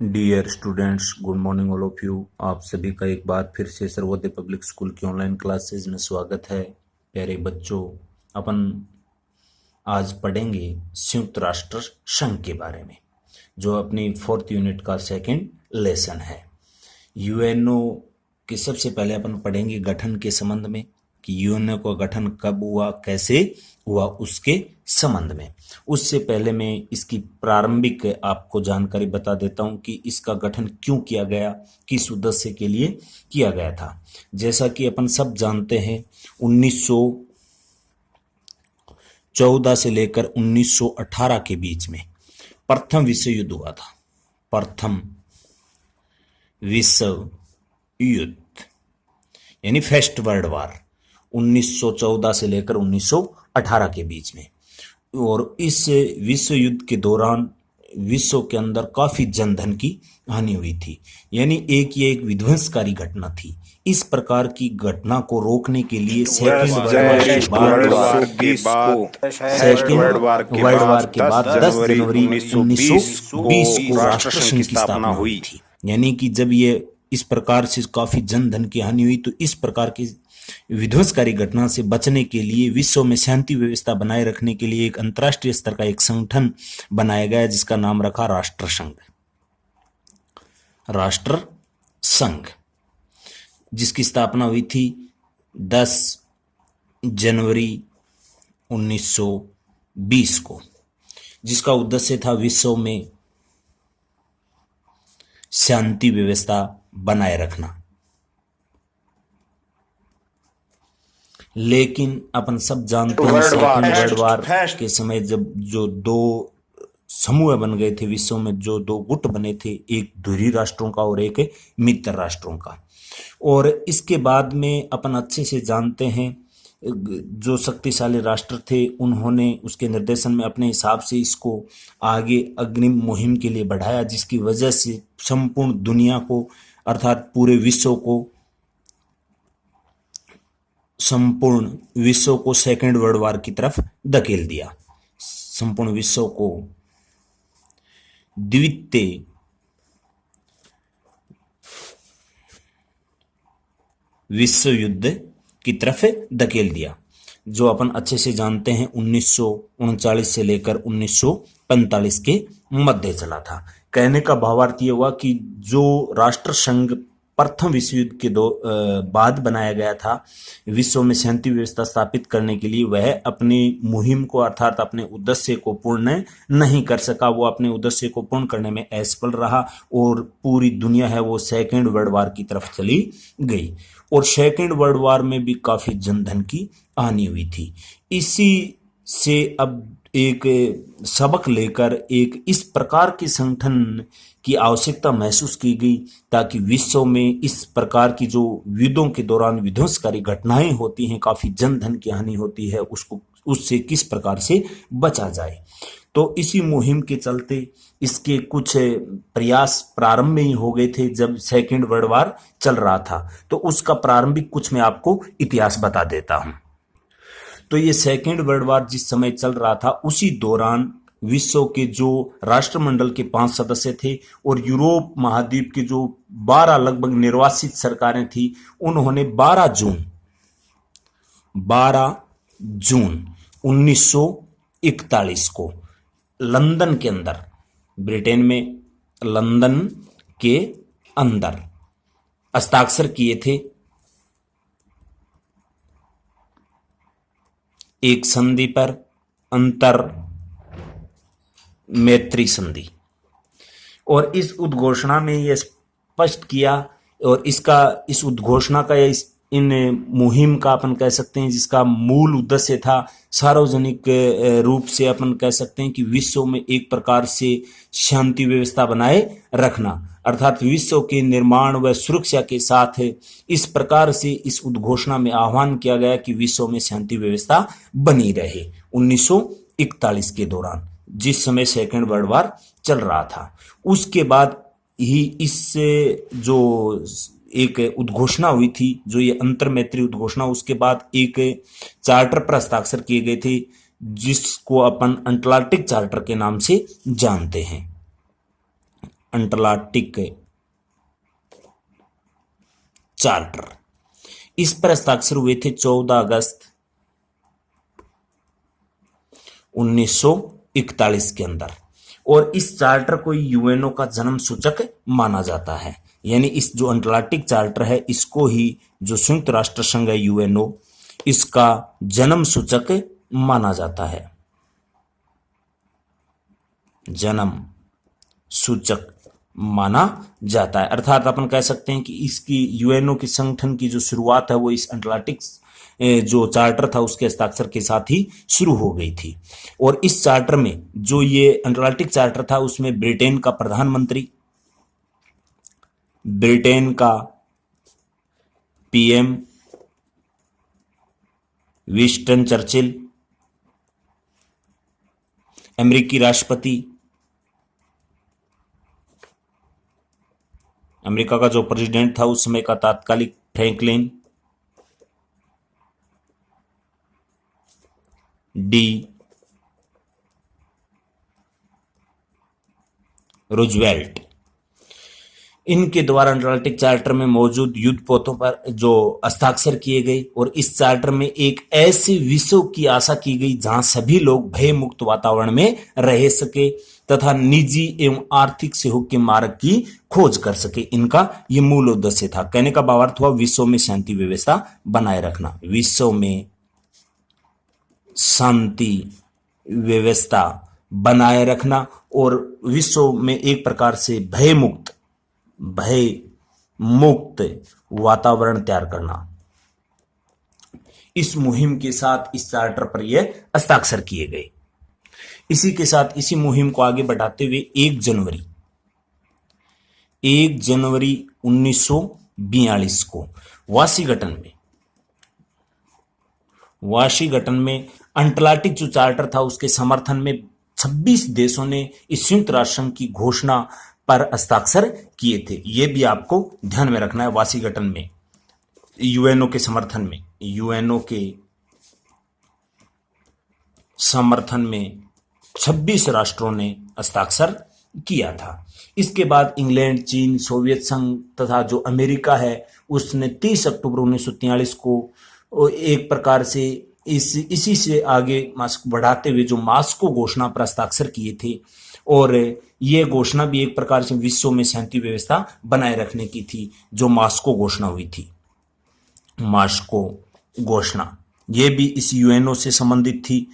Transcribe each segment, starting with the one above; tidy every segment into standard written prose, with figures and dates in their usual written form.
Dear students, good morning all of you. आप सभी का एक बार फिर से सर्वोदय पब्लिक स्कूल की ऑनलाइन क्लासेज में स्वागत है। प्यारे बच्चों, अपन आज पढ़ेंगे संयुक्त राष्ट्र संघ के बारे में, जो अपनी 4th यूनिट का सेकंड लेसन है। यूएनओ के सबसे पहले अपन पढ़ेंगे गठन के संबंध में कि यूएनओ का गठन कब हुआ, कैसे हुआ, उसके संबंध में। उससे पहले मैं इसकी प्रारंभिक आपको जानकारी बता देता हूं कि इसका गठन क्यों किया गया, किस उद्देश्य के लिए किया गया था। जैसा कि अपन सब जानते हैं, 1914 से लेकर 1918 के बीच में प्रथम विश्व युद्ध हुआ था। प्रथम विश्व युद्ध यानी फर्स्ट वर्ल्ड वार 1914 से लेकर 1918 के बीच में। और इस विश्व युद्ध के दौरान विश्व के अंदर काफी जनधन की हानि हुई थी, यानी ये एक विध्वंसकारी घटना थी। इस प्रकार की घटना को रोकने के लिए सेकेंड वर्ल्ड वार के बाद 10 जनवरी 1920 को राष्ट्र संघ की स्थापना हुई थी। यानी कि जब ये इस प्रकार से काफी जनधन की हानि हुई, तो इस प्रकार की विध्वंसकारी घटना से बचने के लिए विश्व में शांति व्यवस्था बनाए रखने के लिए एक अंतर्राष्ट्रीय स्तर का एक संगठन बनाया गया, जिसका नाम रखा राष्ट्र संघ। राष्ट्र संघ, जिसकी स्थापना हुई थी 10 जनवरी 1920 को, जिसका उद्देश्य था विश्व में शांति व्यवस्था बनाए रखना। लेकिन अपन सब जानते हैं सेकेंड वर्ल्ड वार के समय जब जो दो समूह बन गए थे विश्व में, जो दो गुट बने थे, एक धुरी राष्ट्रों का और एक मित्र राष्ट्रों का। और इसके बाद में अपन अच्छे से जानते हैं जो शक्तिशाली राष्ट्र थे, उन्होंने उसके निर्देशन में अपने हिसाब से इसको आगे अग्रिम मुहिम के लिए बढ़ाया, जिसकी वजह से संपूर्ण दुनिया को अर्थात पूरे विश्व को सेकेंड वर्ल्ड वार की तरफ धकेल दिया। संपूर्ण विश्व को द्वितीय विश्व युद्ध की तरफ धकेल दिया, जो अपन अच्छे से जानते हैं 1939 से लेकर 1945 के मध्य चला था। कहने का भावार्थ ये हुआ कि जो राष्ट्र संघ प्रथम विश्व युद्ध के बाद बनाया गया था विश्व में शांति व्यवस्था स्थापित करने के लिए, वह अपनी मुहिम को अर्थात अपने उद्देश्य को पूर्ण नहीं कर सका। वो अपने उद्देश्य को पूर्ण करने में असफल रहा और पूरी दुनिया है वो सेकेंड वर्ल्ड वार की तरफ चली गई। और सेकेंड वर्ल्ड वार में भी काफी जनधन की हानि हुई थी। इसी से अब एक सबक लेकर एक इस प्रकार के संगठन की आवश्यकता महसूस की गई, ताकि विश्व में इस प्रकार की जो युद्धों के दौरान विध्वंसकारी घटनाएं होती हैं, काफी जनधन की हानि होती है, उससे किस प्रकार से बचा जाए। तो इसी मुहिम के चलते इसके कुछ प्रयास प्रारंभ में ही हो गए थे जब सेकेंड वर्ल्ड वार चल रहा था। तो उसका प्रारंभिक कुछ मैं आपको इतिहास बता देता हूं। तो ये सेकेंड वर्ल्ड वार जिस समय चल रहा था, उसी दौरान विश्व के जो राष्ट्रमंडल के 5 सदस्य थे और यूरोप महाद्वीप के जो 12 लगभग निर्वासित सरकारें थी, उन्होंने 12 जून 1941 को लंदन के अंदर, ब्रिटेन में लंदन के अंदर हस्ताक्षर किए थे एक संधि पर, अंतर मैत्री संधि। और इस उद्घोषणा में यह स्पष्ट किया, और इस उद्घोषणा का या इन मुहिम का अपन कह सकते हैं, जिसका मूल उद्देश्य था सार्वजनिक रूप से अपन कह सकते हैं कि विश्व में एक प्रकार से शांति व्यवस्था बनाए रखना, अर्थात विश्व के निर्माण व सुरक्षा के साथ इस प्रकार से इस उद्घोषणा में आह्वान किया गया कि विश्व में शांति व्यवस्था बनी रहे। 1941 के दौरान जिस समय सेकेंड वर्ल्ड वार चल रहा था, उसके बाद ही इस जो एक उद्घोषणा हुई थी, जो ये अंतर मैत्री उद्घोषणा, उसके बाद एक चार्टर पर हस्ताक्षर किए गए थे, जिसको अपन अटलांटिक चार्टर के नाम से जानते हैं। Atlantic charter. इस पर हस्ताक्षर हुए थे 14 अगस्त 1941 के अंदर। और इस चार्टर को यूएनओ का जन्म सूचक माना जाता है। यानी इस जो अटलांटिक चार्टर है, इसको ही जो संयुक्त राष्ट्र संघ है यूएनओ, इसका जन्म सूचक माना जाता है। जन्म सूचक माना जाता है। अर्थात अपन कह सकते हैं कि इसकी यूएनओ की संगठन की जो शुरुआत है वो इस अटलांटिक जो चार्टर था उसके हस्ताक्षर के साथ ही शुरू हो गई थी। और इस चार्टर में जो ये अटलांटिक चार्टर था उसमें ब्रिटेन का प्रधानमंत्री, ब्रिटेन का पीएम विंस्टन चर्चिल, अमेरिकी राष्ट्रपति, अमेरिका का जो प्रेसिडेंट था उस समय का तात्कालिक फ्रैंकलिन डी रूजवेल्ट, इनके द्वारा अटलांटिक चार्टर में मौजूद युद्ध पोतों पर जो हस्ताक्षर किए गए। और इस चार्टर में एक ऐसे विश्व की आशा की गई जहां सभी लोग भय मुक्त वातावरण में रह सके तथा निजी एवं आर्थिक सहयोग के मार्ग की खोज कर सके। इनका ये मूल उद्देश्य था। कहने का भावार्थ हुआ विश्व में शांति व्यवस्था बनाए रखना, विश्व में शांति व्यवस्था बनाए रखना और विश्व में एक प्रकार से भय मुक्त वातावरण तैयार करना। इस मुहिम के साथ इस चार्टर पर यह हस्ताक्षर किए गए। इसी के साथ इसी मुहिम को आगे बढ़ाते हुए 1 जनवरी 1942 को वाशिंगटन में अटलांटिक जो चार्टर था उसके समर्थन में 26 देशों ने इस संयुक्त राष्ट्र संघ की घोषणा पर हस्ताक्षर किए थे। यह भी आपको ध्यान में रखना है। वाशिंगटन में यूएनओ के समर्थन में 26 राष्ट्रों ने हस्ताक्षर किया था। इसके बाद इंग्लैंड, चीन, सोवियत संघ तथा जो अमेरिका है उसने 30 अक्टूबर 1943 को एक प्रकार से इसी से आगे बढ़ाते हुए जो मास्को घोषणा पर हस्ताक्षर किए थे। और यह घोषणा भी एक प्रकार से विश्व में शांति व्यवस्था बनाए रखने की थी। जो मास्को घोषणा हुई थी, मास्को घोषणा, यह भी इस यूएनओ से संबंधित थी।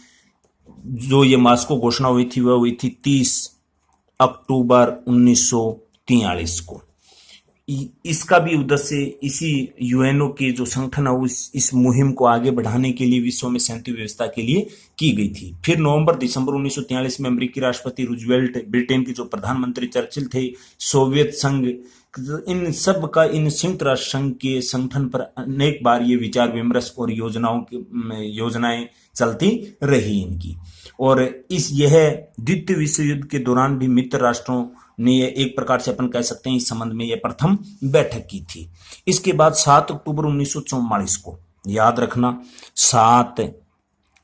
जो ये मास्को घोषणा हुई थी वह हुई थी 30 अक्टूबर 1943 को। इसका भी उद्देश्य इसी यूएनओ के जो संगठन है इस मुहिम को आगे बढ़ाने के लिए, विश्व में शांति व्यवस्था के लिए की गई थी। फिर दिसंबर 1943 में अमेरिकी राष्ट्रपति रूजवेल्ट, ब्रिटेन के जो प्रधानमंत्री चर्चिल थे, सोवियत संघ, इन सब का इन संयुक्त राष्ट्र संघ के संगठन पर अनेक बार ये विचार विमर्श और योजनाएं चलती रही इनकी। और यह द्वितीय विश्व युद्ध के दौरान भी मित्र राष्ट्रों ने यह एक प्रकार से अपन कह सकते हैं इस संबंध में यह प्रथम बैठक की थी। इसके बाद 7 अक्टूबर 1944 को, याद रखना, 7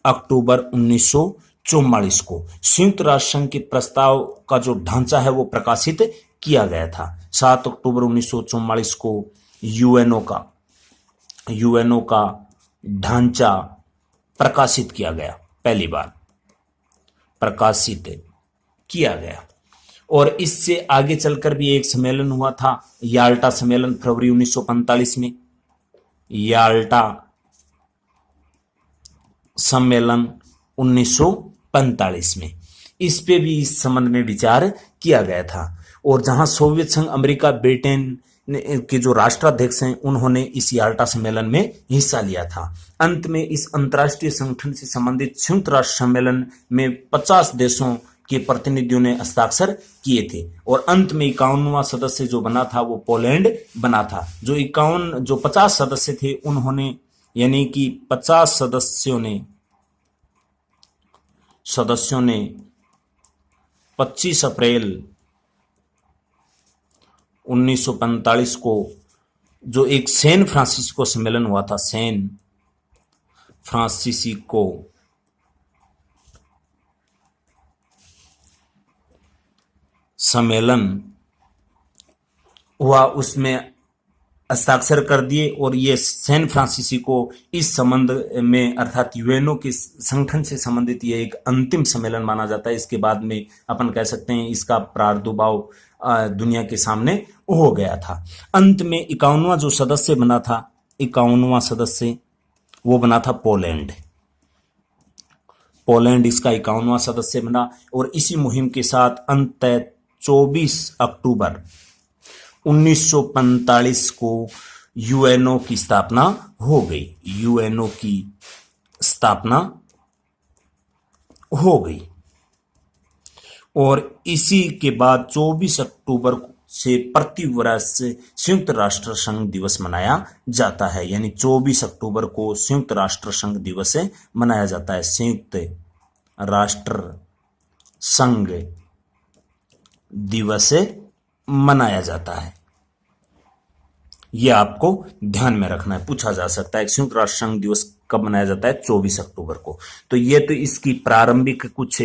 अक्टूबर 1944 को संयुक्त राष्ट्र संघ के प्रस्ताव का जो ढांचा है वो प्रकाशित किया गया था। 7 अक्टूबर 1944 को यूएनओ का ढांचा प्रकाशित किया गया, पहली बार प्रकाशित किया गया। और इससे आगे चलकर भी एक सम्मेलन हुआ था, याल्टा सम्मेलन, फरवरी 1945 में। याल्टा सम्मेलन 1945 में, इस पे भी इस संबंध में विचार किया गया था। और जहां सोवियत संघ, अमेरिका, ब्रिटेन के जो राष्ट्राध्यक्ष हैं उन्होंने इस याल्टा सम्मेलन में हिस्सा लिया था। अंत में इस अंतर्राष्ट्रीय संगठन से संबंधित संयुक्त राष्ट्र सम्मेलन में 50 देशों के प्रतिनिधियों ने हस्ताक्षर किए थे। और अंत में 51वां सदस्य जो बना था वो पोलैंड बना था। जो 50 सदस्य थे उन्होंने, यानी कि 50 सदस्यों ने 25 अप्रैल 1945 को जो एक सैन फ्रांसिस्को सम्मेलन हुआ था, सैन फ्रांसिस्को सम्मेलन हुआ उसमें हस्ताक्षर कर दिए और ये सैन फ्रांसिस्को इस संबंध में अर्थात यूएनओ के संगठन से संबंधित ये एक अंतिम सम्मेलन माना जाता है। इसके बाद में अपन कह सकते हैं इसका प्रादुर्भाव दुनिया के सामने हो गया था। अंत में 51वां जो सदस्य बना था, 51वां सदस्य वो बना था पोलैंड। पोलैंड इसका 51वां सदस्य बना और इसी मुहिम के साथ अंततः 24 अक्टूबर 1945 को यूएनओ की स्थापना हो गई। यूएनओ की स्थापना हो गई और इसी के बाद 24 अक्टूबर से प्रति वर्ष संयुक्त राष्ट्र संघ दिवस मनाया जाता है। यानी 24 अक्टूबर को संयुक्त राष्ट्र संघ दिवस मनाया जाता है। संयुक्त राष्ट्र संघ दिवस मनाया जाता है। यह आपको ध्यान में रखना है, पूछा जा सकता है संयुक्त राष्ट्र संघ दिवस कब मनाया जाता है, 24 अक्टूबर को। तो यह तो इसकी प्रारंभिक कुछ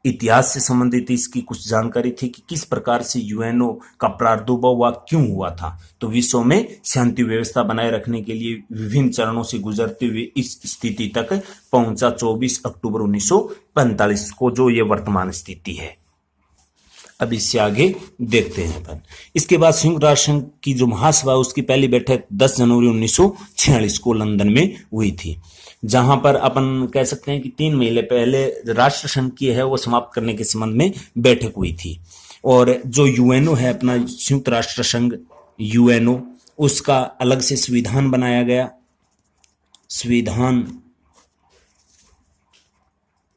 इतिहास से संबंधित इसकी कुछ जानकारी थी कि किस प्रकार से यूएनओ का प्रादुर्भाव हुआ, क्यों हुआ था। तो विश्व में शांति व्यवस्था बनाए रखने के लिए विभिन्न चरणों से गुजरते हुए इस स्थिति तक पहुंचा 24 अक्टूबर 1945 को, जो ये वर्तमान स्थिति है। अब इससे आगे देखते हैं अपन। इसके बाद संयुक्त राष्ट्र संघ की जो महासभा उसकी पहली बैठक 10 जनवरी 1946 को लंदन में हुई थी, जहां पर अपन कह सकते हैं कि 3 महीने पहले राष्ट्र संघ की है वो समाप्त करने के संबंध में बैठक हुई थी। और जो यूएनओ है अपना संयुक्त राष्ट्र संघ यूएनओ, उसका अलग से संविधान बनाया गया। संविधान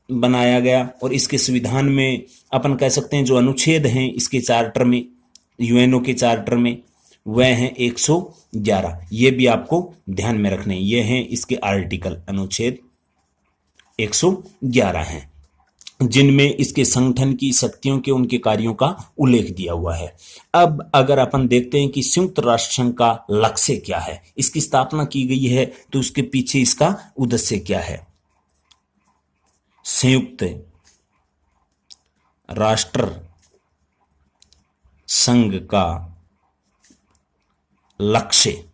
बनाया गया और इसके संविधान में अपन कह सकते हैं जो अनुच्छेद हैं इसके चार्टर में, यूएनओ के चार्टर में, वह हैं 111। ये भी आपको ध्यान में रखने, ये हैं इसके आर्टिकल, अनुच्छेद 111 हैं, जिनमें इसके संगठन की शक्तियों के, उनके कार्यों का उल्लेख दिया हुआ है। अब अगर अपन देखते हैं कि संयुक्त राष्ट्र संघ का लक्ष्य क्या है, इसकी स्थापना की गई है तो उसके पीछे इसका उद्देश्य क्या है। संयुक्त राष्ट्र संघ का लक्ष्य,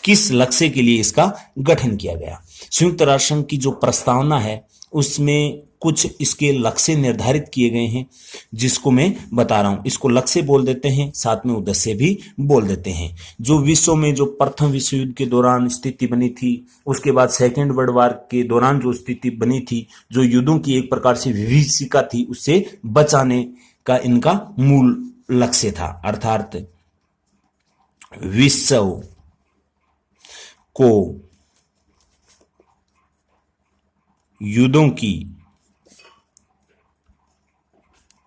किस लक्ष्य के लिए इसका गठन किया गया। संयुक्त राष्ट्र संघ की जो प्रस्तावना है उसमें कुछ इसके लक्ष्य निर्धारित किए गए हैं, जिसको मैं बता रहा हूं। इसको लक्ष्य बोल देते हैं, साथ में उद्देश्य भी बोल देते हैं। जो विश्व में जो प्रथम विश्व युद्ध के दौरान स्थिति बनी थी, उसके बाद सेकेंड वर्ल्ड वार के दौरान जो स्थिति बनी थी, जो युद्धों की एक प्रकार से विभीषिका थी, उससे बचाने का इनका मूल लक्ष्य था। अर्थात विश्व को युद्धों की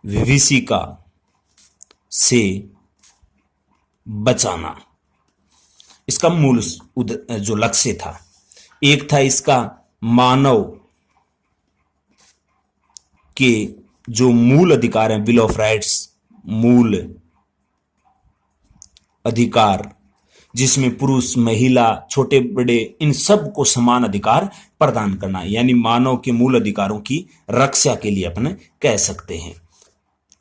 विभीषिका से बचाना, इसका मूल जो लक्ष्य था। एक था इसका मानव के जो मूल अधिकार हैं, बिल ऑफ राइट्स, मूल अधिकार, जिसमें पुरुष, महिला, छोटे बड़े इन सब को समान अधिकार प्रदान करना, यानी मानव के मूल अधिकारों की रक्षा के लिए अपन कह सकते हैं।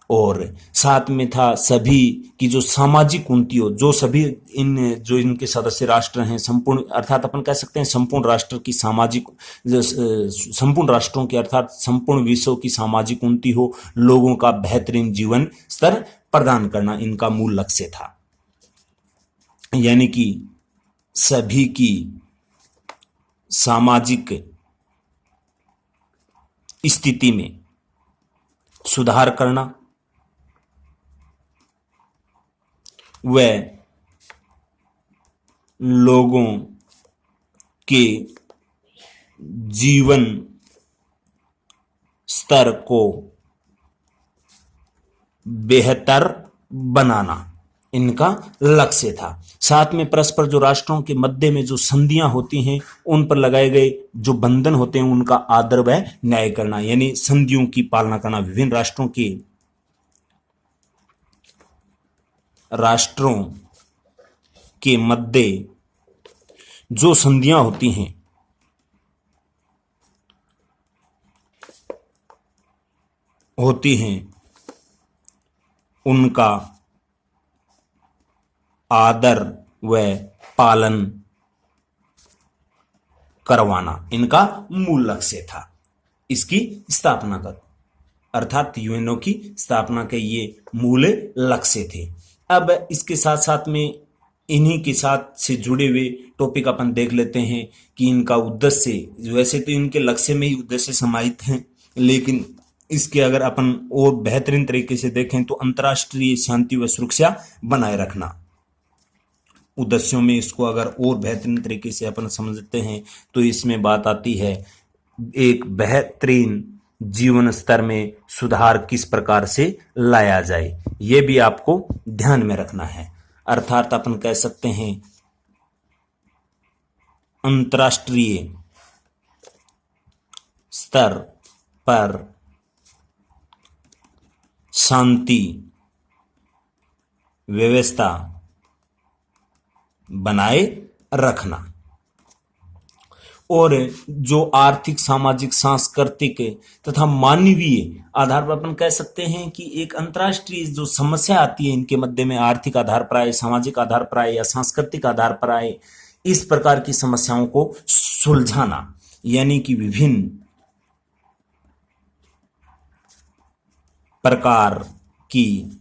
और साथ में था सभी की जो सामाजिक उन्नति हो, जो सभी जो इनके सदस्य राष्ट्र हैं, संपूर्ण अर्थात अपन कह सकते हैं संपूर्ण राष्ट्र की सामाजिक, संपूर्ण राष्ट्रों के अर्थात संपूर्ण विश्व की सामाजिक उन्नति हो, लोगों का बेहतरीन जीवन स्तर प्रदान करना इनका मूल लक्ष्य था। यानी कि सभी की सामाजिक स्थिति में सुधार करना, वह लोगों के जीवन स्तर को बेहतर बनाना इनका लक्ष्य था। साथ में परस्पर जो राष्ट्रों के मध्य में जो संधियां होती हैं, उन पर लगाए गए जो बंधन होते हैं, उनका आदर व न्याय करना, यानी संधियों की पालना करना। विभिन्न राष्ट्रों के मध्य जो संधियां होती हैं, उनका आदर व पालन करवाना इनका मूल लक्ष्य था। इसकी स्थापना का अर्थात यूएनओ की स्थापना के ये मूल लक्ष्य थे। अब इसके साथ साथ में इन्हीं के साथ से जुड़े हुए टॉपिक अपन देख लेते हैं कि इनका उद्देश्य, वैसे तो इनके लक्ष्य में ही उद्देश्य समाहित हैं, लेकिन इसके अगर अपन और बेहतरीन तरीके से देखें तो अंतर्राष्ट्रीय शांति व सुरक्षा बनाए रखना। उद्देश्यों में इसको अगर और बेहतरीन तरीके से अपन समझते हैं तो इसमें बात आती है एक बेहतरीन जीवन स्तर में सुधार किस प्रकार से लाया जाए, ये भी आपको ध्यान में रखना है। अर्थात अपन कह सकते हैं अंतर्राष्ट्रीय स्तर पर शांति व्यवस्था बनाए रखना और जो आर्थिक, सामाजिक, सांस्कृतिक तथा मानवीय आधार पर अपन कह सकते हैं कि एक अंतर्राष्ट्रीय जो समस्या आती है इनके मध्य में, आर्थिक आधार पर आए, सामाजिक आधार पर आए या सांस्कृतिक आधार पर आए, इस प्रकार की समस्याओं को सुलझाना, यानी कि विभिन्न प्रकार की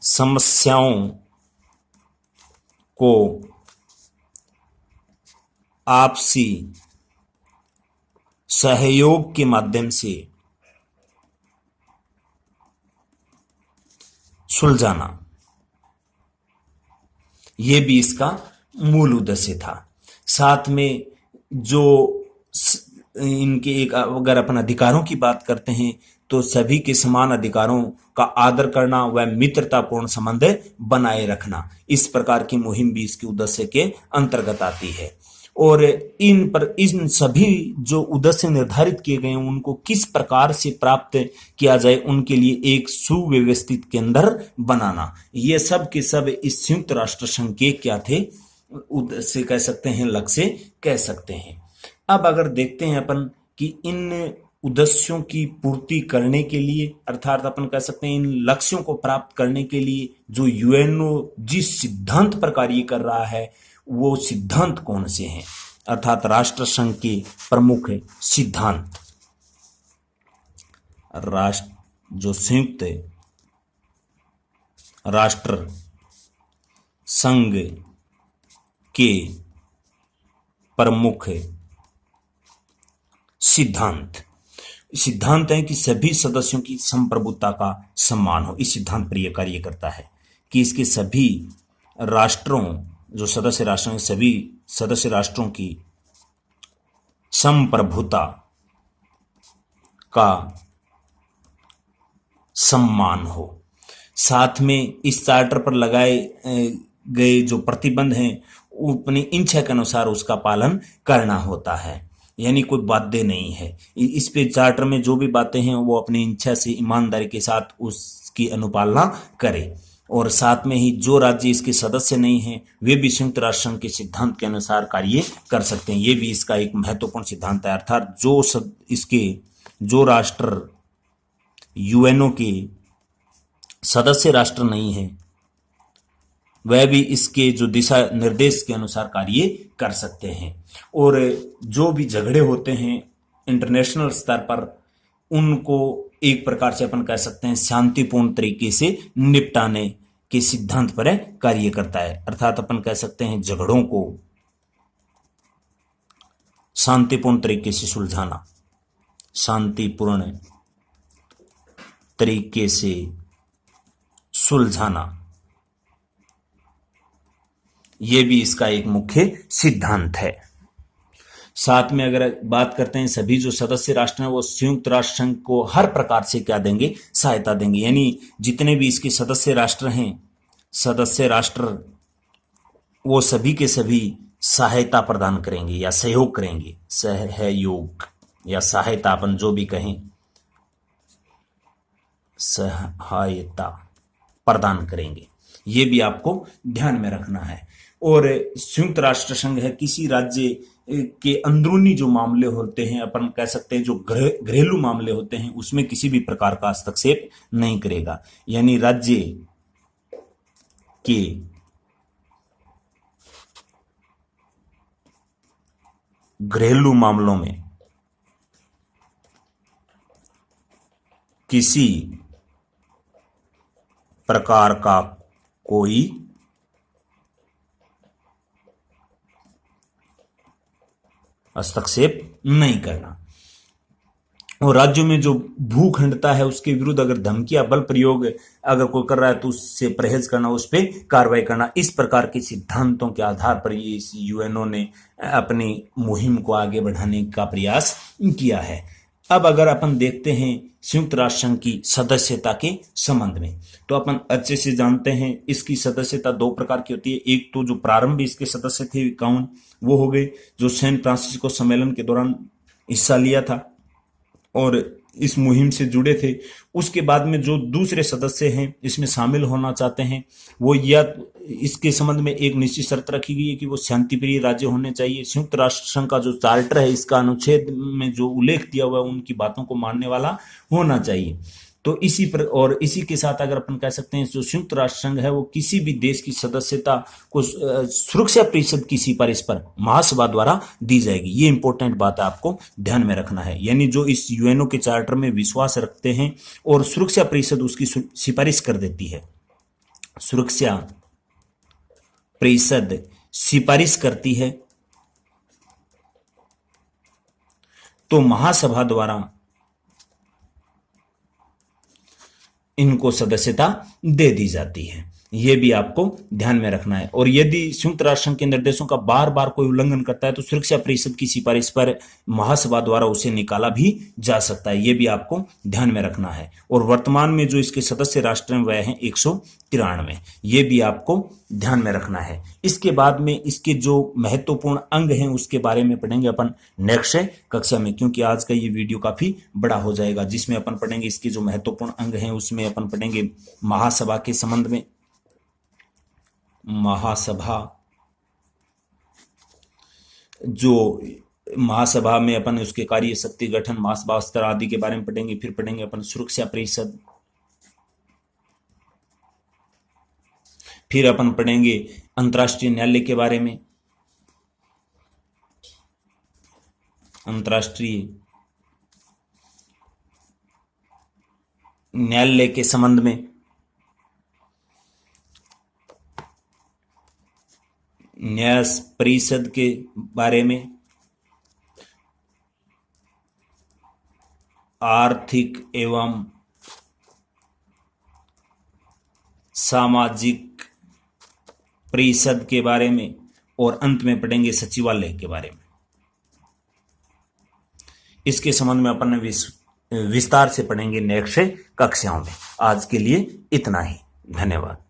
समस्याओं को आपसी सहयोग के माध्यम से सुलझाना, यह भी इसका मूल उद्देश्य था। साथ में जो इनके एक अगर अपन अधिकारों की बात करते हैं तो सभी के समान अधिकारों का आदर करना व मित्रतापूर्ण संबंध बनाए रखना, इस प्रकार की मुहिम भी इसके उद्देश्य के अंतर्गत आती है। और इन सभी जो उद्देश्य निर्धारित किए गए हैं उनको किस प्रकार से प्राप्त किया जाए, उनके लिए एक सुव्यवस्थित केंद्र बनाना, ये सब के सब इस संयुक्त राष्ट्र संघ के क्या थे, उद्देश्य कह सकते हैं, लक्ष्य कह सकते हैं। अब अगर देखते हैं अपन कि इन उद्देश्यों की पूर्ति करने के लिए, अर्थात अपन कह सकते हैं इन लक्ष्यों को प्राप्त करने के लिए जो यूएनओ जिस सिद्धांत पर कार्य कर रहा है वो सिद्धांत कौन से हैं, अर्थात राष्ट्र संघ के प्रमुख सिद्धांत। राष्ट्र जो संयुक्त राष्ट्र संघ के प्रमुख सिद्धांत है कि सभी सदस्यों की संप्रभुता का सम्मान हो। इस सिद्धांत पर यह कार्य करता है कि इसके सभी राष्ट्रों, जो सदस्य राष्ट्रों, सभी सदस्य राष्ट्रों की संप्रभुता का सम्मान हो। साथ में इस चार्टर पर लगाए गए जो प्रतिबंध हैं अपनी इच्छा के अनुसार उसका पालन करना होता है, यानी कोई बाध्य नहीं है। इस पे चार्टर में जो भी बातें हैं वो अपनी इच्छा से ईमानदारी के साथ उसकी अनुपालना करे। और साथ में ही जो राज्य इसके सदस्य नहीं हैं वे भी संयुक्त राष्ट्र संघ के सिद्धांत के अनुसार कार्य कर सकते हैं, ये भी इसका एक महत्वपूर्ण सिद्धांत है। अर्थात जो राष्ट्र यूएनओ के सदस्य राष्ट्र नहीं है वह भी इसके जो दिशा निर्देश के अनुसार कार्य कर सकते हैं। और जो भी झगड़े होते हैं इंटरनेशनल स्तर पर उनको एक प्रकार से अपन कह सकते हैं शांतिपूर्ण तरीके से निपटाने के सिद्धांत पर कार्य करता है। अर्थात अपन कह सकते हैं झगड़ों को शांतिपूर्ण तरीके से सुलझाना, शांतिपूर्ण तरीके से सुलझाना, यह भी इसका एक मुख्य सिद्धांत है। साथ में अगर बात करते हैं सभी जो सदस्य राष्ट्र हैं वो संयुक्त राष्ट्र संघ को हर प्रकार से क्या देंगे, सहायता देंगे, यानी जितने भी इसके सदस्य राष्ट्र हैं, सदस्य राष्ट्र वो सभी के सभी सहायता प्रदान करेंगे या सहयोग करेंगे, सहयोग या सहायता अपन जो भी कहें, सहायता प्रदान करेंगे, ये भी आपको ध्यान में रखना है। और संयुक्त राष्ट्र संघ है किसी राज्य के अंदरूनी जो मामले होते हैं, अपन कह सकते हैं जो घरेलू मामले होते हैं, उसमें किसी भी प्रकार का हस्तक्षेप नहीं करेगा। यानी राज्य कि घरेलू मामलों में किसी प्रकार का कोई हस्तक्षेप नहीं करना। और राज्यों में जो भूखंडता है उसके विरुद्ध अगर धमकी या बल प्रयोग अगर कोई कर रहा है तो उससे परहेज करना, उस पर कार्रवाई करना। इस प्रकार के सिद्धांतों के आधार पर ये इस यूएनओ ने अपनी मुहिम को आगे बढ़ाने का प्रयास किया है। अब अगर अपन देखते हैं संयुक्त राष्ट्र संघ की सदस्यता के संबंध में, तो अपन अच्छे से जानते हैं इसकी सदस्यता दो प्रकार की होती है। एक तो जो प्रारंभ इसके सदस्य थे 51, वो हो गए जो सैन फ्रांसिस्को सम्मेलन के दौरान हिस्सा लिया था और इस मुहिम से जुड़े थे। उसके बाद में जो दूसरे सदस्य हैं इसमें शामिल होना चाहते हैं, वो या इसके संबंध में एक निश्चित शर्त रखी गई है कि वो शांतिप्रिय राज्य होने चाहिए। संयुक्त राष्ट्र संघ का जो चार्टर है इसका अनुच्छेद में जो उल्लेख दिया हुआ है उनकी बातों को मानने वाला होना चाहिए। तो इसी के साथ अगर अपन कह सकते हैं जो संयुक्त राष्ट्र संघ है वो किसी भी देश की सदस्यता को सुरक्षा परिषद की सिफारिश पर महासभा द्वारा दी जाएगी। ये इंपॉर्टेंट बात है, आपको ध्यान में रखना है। यानी जो इस यूएनओ के चार्टर में विश्वास रखते हैं और सुरक्षा परिषद उसकी सिफारिश कर देती है, सुरक्षा परिषद सिफारिश करती है, तो महासभा द्वारा इनको सदस्यता दे दी जाती है। यह भी आपको ध्यान में रखना है। और यदि संयुक्त राष्ट्र संघ के निर्देशों का बार बार कोई उल्लंघन करता है तो सुरक्षा परिषद की सिफारिश पर महासभा द्वारा उसे निकाला भी जा सकता है। यह भी आपको ध्यान में रखना है। और वर्तमान में जो इसके सदस्य राष्ट्र हैं वह हैं 193। यह भी आपको ध्यान में रखना है। इसके बाद में इसके जो महत्वपूर्ण अंग हैं उसके बारे में पढ़ेंगे अपन नेक्स्ट कक्षा में, क्योंकि आज का ये वीडियो काफी बड़ा हो जाएगा, जिसमें अपन पढ़ेंगे इसके जो महत्वपूर्ण अंग हैं। उसमें अपन पढ़ेंगे महासभा के संबंध में, महासभा में अपन उसके कार्य शक्ति गठन, महासभा स्तर आदि के बारे में पढ़ेंगे। फिर पढ़ेंगे अपन सुरक्षा परिषद, फिर अपन पढ़ेंगे अंतर्राष्ट्रीय न्यायालय के बारे में, अंतर्राष्ट्रीय न्यायालय के संबंध में, न्याय परिषद के बारे में, आर्थिक एवं सामाजिक परिषद के बारे में, और अंत में पढ़ेंगे सचिवालय के बारे में। इसके संबंध में अपन विस्तार से पढ़ेंगे नेक्स्ट कक्षाओं में। आज के लिए इतना ही, धन्यवाद।